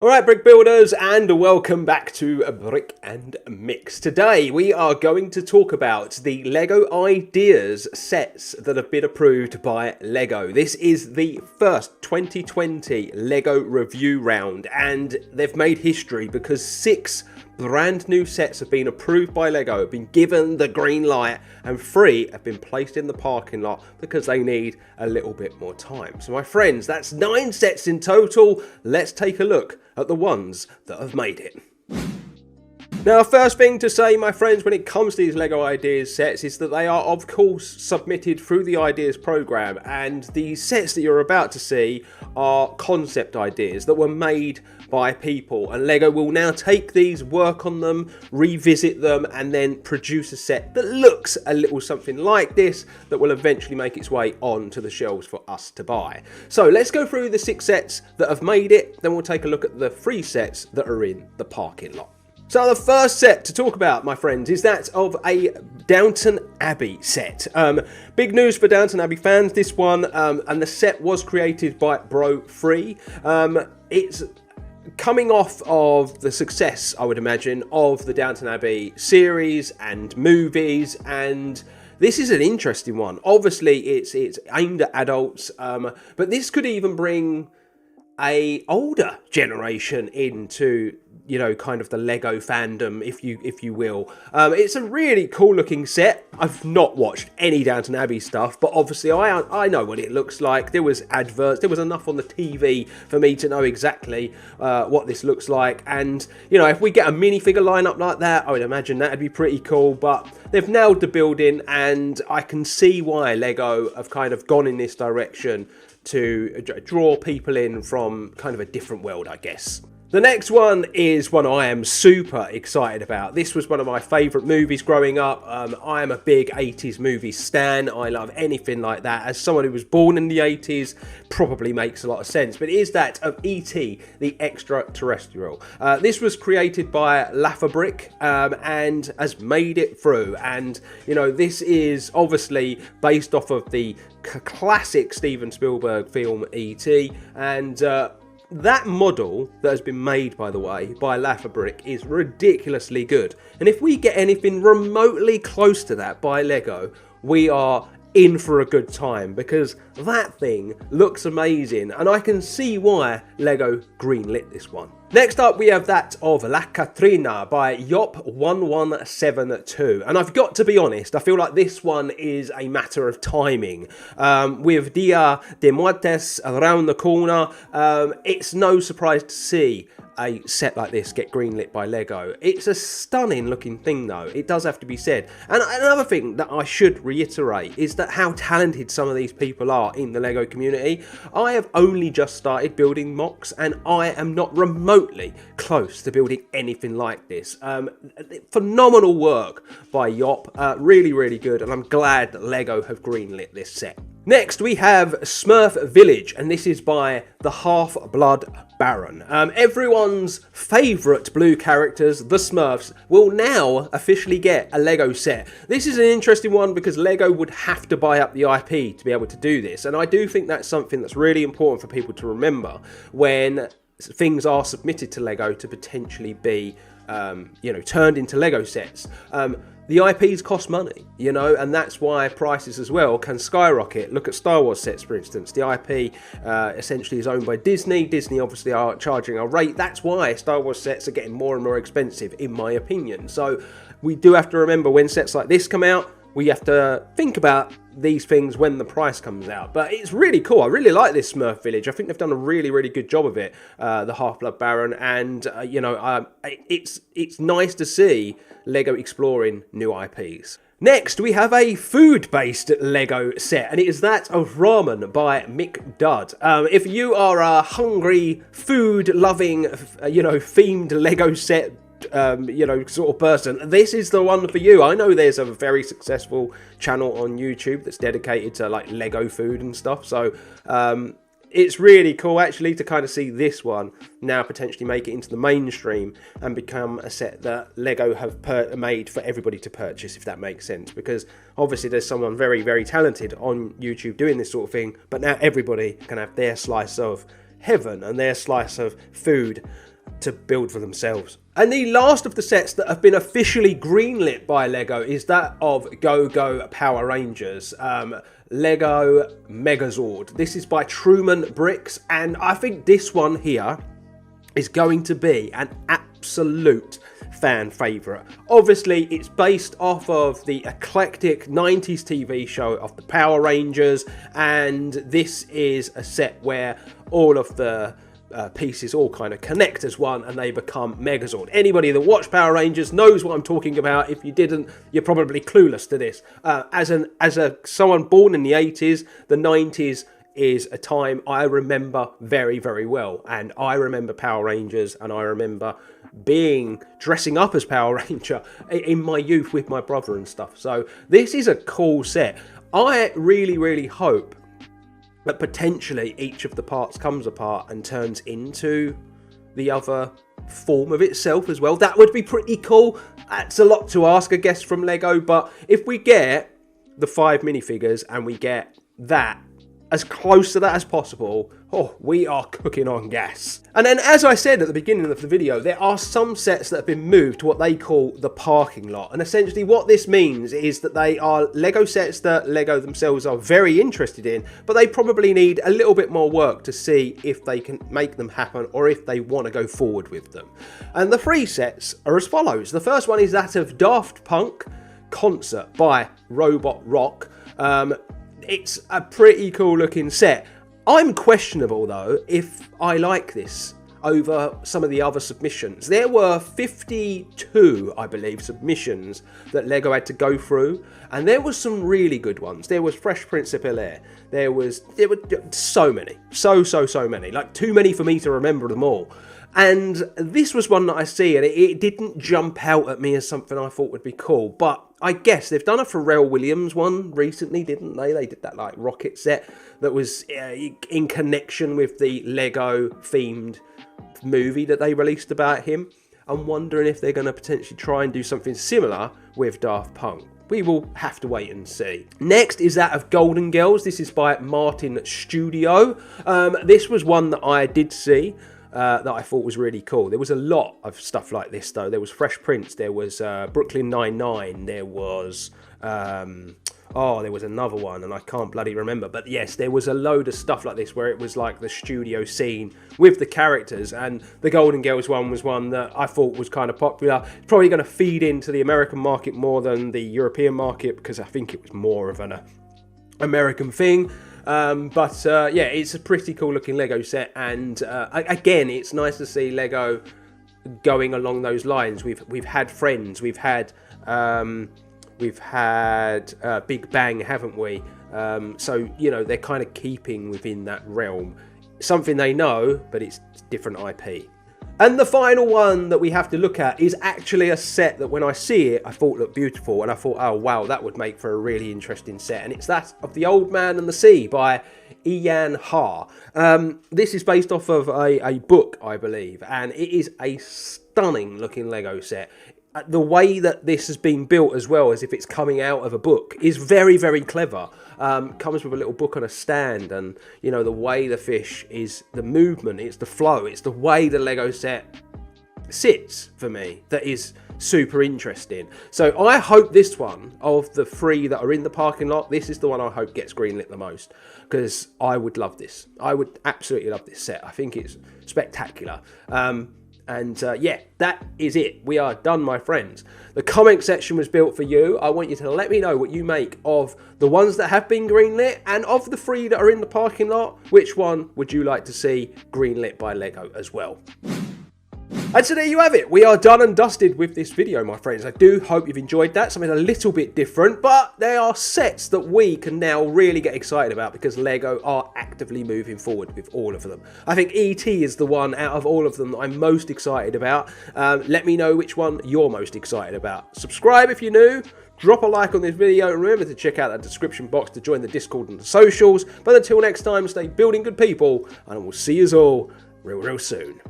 Alright, brick builders, and welcome back to Brick and Mix. Today we are going to talk about the LEGO Ideas sets that have been approved by LEGO. This is the first 2020 LEGO review round, and they've made history because 6 brand new sets have been approved by LEGO, have been given the green light, and 3 have been placed in the parking lot because they need a little bit more time. So my friends, that's 9 sets in total. Let's take a look at the ones that have made it. Now, first thing to say, my friends, when it comes to these LEGO Ideas sets is that they are, of course, submitted through the Ideas program, and the sets that you're about to see are concept ideas that were made by people, and LEGO will now take these, work on them, revisit them, and then produce a set that looks a little something like this that will eventually make its way onto the shelves for us to buy. So let's go through the 6 sets that have made it, then we'll take a look at the 3 sets that are in the parking lot. So the first set to talk about, my friends, is that of a Downton Abbey set. Big news for Downton Abbey fans, this one, and the set was created by Bro3. It's coming off of the success, I would imagine, of the Downton Abbey series and movies, and this is an interesting one. Obviously, it's aimed at adults, but this could even bring a older generation into, you know, kind of the LEGO fandom, if you will. It's a really cool looking set. I've not watched any Downton Abbey stuff, but obviously I know what it looks like. There was adverts, there was enough on the TV for me to know exactly what this looks like. And, you know, if we get a minifigure lineup like that, I would imagine that'd be pretty cool. But they've nailed the building, and I can see why LEGO have kind of gone in this direction to draw people in from kind of a different world, I guess. The next one is one I am super excited about. This was one of my favourite movies growing up. I am a big 80s movie stan. I love anything like that. As someone who was born in the 80s, probably makes a lot of sense. But it is that of E.T., the extraterrestrial. This was created by Lafabrick and has made it through. And, you know, this is obviously based off of the classic Steven Spielberg film E.T. and that model that has been made, by the way, by Lafabrick is ridiculously good. And if we get anything remotely close to that by LEGO, we are in for a good time, because that thing looks amazing, and I can see why LEGO greenlit this one. Next up, we have that of La Catrina by Yop1172, and I've got to be honest, I feel like this one is a matter of timing. With Dia de Muertes around the corner, it's no surprise to see a set like this get greenlit by LEGO. It's a stunning looking thing though, it does have to be said. And another thing that I should reiterate is that how talented some of these people are in the LEGO community. I have only just started building mocks, and I am not remotely close to building anything like this. Phenomenal work by Yop, really good, and I'm glad that LEGO have greenlit this set. Next, we have Smurf Village, and this is by the Half-Blood Baron. Everyone's favourite blue characters, the Smurfs, will now officially get a LEGO set. This is an interesting one because LEGO would have to buy up the IP to be able to do this, and I do think that's something that's really important for people to remember when things are submitted to LEGO to potentially be, you know, turned into LEGO sets. The IPs cost money, you know, and that's why prices as well can skyrocket. Look at Star Wars sets, for instance. The IP essentially is owned by Disney. Disney obviously are charging a rate. That's why Star Wars sets are getting more and more expensive, in my opinion. So we do have to remember when sets like this come out, we have to think about these things when the price comes out. But it's really cool. I really like this Smurf Village. I think they've done a really good job of it, the Half-Blood Baron, and you know, it's nice to see LEGO exploring new IPs. Next, we have a food-based LEGO set, and it is that of Ramen by Micdud. If you are a hungry, food-loving, you know, themed LEGO set, you know, sort of person, this is the one for you. I know there's a very successful channel on YouTube that's dedicated to like LEGO food and stuff, so it's really cool actually to kind of see this one now potentially make it into the mainstream and become a set that LEGO have made for everybody to purchase, if that makes sense, because obviously there's someone very talented on YouTube doing this sort of thing, but now everybody can have their slice of heaven and their slice of food to build for themselves. And the last of the sets that have been officially greenlit by LEGO is that of Go-Go Power Rangers. LEGO Megazord. This is by Trumanbricks, and I think this one here is going to be an absolute fan favourite. Obviously, it's based off of the eclectic 90s TV show of the Power Rangers, and this is a set where all of the pieces all kind of connect as one and they become Megazord. Anybody that watched Power Rangers knows what I'm talking about. If you didn't, you're probably clueless to this. As someone born in the 80s, the 90s is a time I remember very, very well. And I remember Power Rangers, and I remember dressing up as Power Ranger in my youth with my brother and stuff. So this is a cool set. I really, really hope that potentially each of the parts comes apart and turns into the other form of itself as well. That would be pretty cool. That's a lot to ask, I guess, from LEGO, but if we get the 5 minifigures and we get that as close to that as possible, oh, we are cooking on gas. And then, as I said at the beginning of the video, there are some sets that have been moved to what they call the parking lot. And essentially what this means is that they are LEGO sets that LEGO themselves are very interested in, but they probably need a little bit more work to see if they can make them happen or if they want to go forward with them. And the 3 sets are as follows. The first one is that of Daft Punk Concert by Robotrock. It's a pretty cool looking set. I'm questionable though if I like this over some of the other submissions. There were 52, I believe, submissions that LEGO had to go through, and there was some really good ones. There was Fresh Prince of Bel-Air. There were so many, so many, like too many for me to remember them all. And this was one that I see, and it didn't jump out at me as something I thought would be cool. But I guess they've done a Pharrell Williams one recently, didn't they? They did that like rocket set that was in connection with the LEGO themed movie that they released about him. I'm wondering if they're going to potentially try and do something similar with Daft Punk. We will have to wait and see. Next is that of Golden Girls. This is by Martin Studio. This was one that I did see. That I thought was really cool. There was a lot of stuff like this though. There was Fresh Prince, there was Brooklyn Nine-Nine, there was there was another one and I can't bloody remember. But yes, there was a load of stuff like this where it was like the studio scene with the characters, and the Golden Girls one was one that I thought was kind of popular. It's probably going to feed into the American market more than the European market because I think it was more of an American thing. Yeah, it's a pretty cool looking LEGO set, and again, it's nice to see LEGO going along those lines. We've had Friends, we've had Big Bang, haven't we? So you know, they're kind of keeping within that realm. Something they know, but it's different IP. And the final one that we have to look at is actually a set that when I see it, I thought looked beautiful. And I thought, oh, wow, that would make for a really interesting set. And it's that of The Old Man and the Sea by Iyan Ha. This is based off of a book, I believe. And it is a stunning looking LEGO set. The way that this has been built as well, as if it's coming out of a book, is very, very clever. Comes with a little book on a stand, and you know, the way the fish is, the movement, it's the flow, it's the way the LEGO set sits for me that is super interesting. So I hope this one, of the 3 that are in the parking lot, this is the one I hope gets greenlit the most, because I would love this. I would absolutely love this set. I think it's spectacular. Yeah, that is it. We are done, my friends. The comment section was built for you. I want you to let me know what you make of the ones that have been greenlit, and of the 3 that are in the parking lot, which one would you like to see greenlit by LEGO as well? And so there you have it. We are done and dusted with this video, my friends. I do hope you've enjoyed that. Something a little bit different, but they are sets that we can now really get excited about because LEGO are actively moving forward with all of them. I think E.T. is the one out of all of them that I'm most excited about. Let me know which one you're most excited about. Subscribe if you're new. Drop a like on this video, and remember to check out the description box to join the Discord and the socials. But until next time, stay building good people, and I will see you all real soon.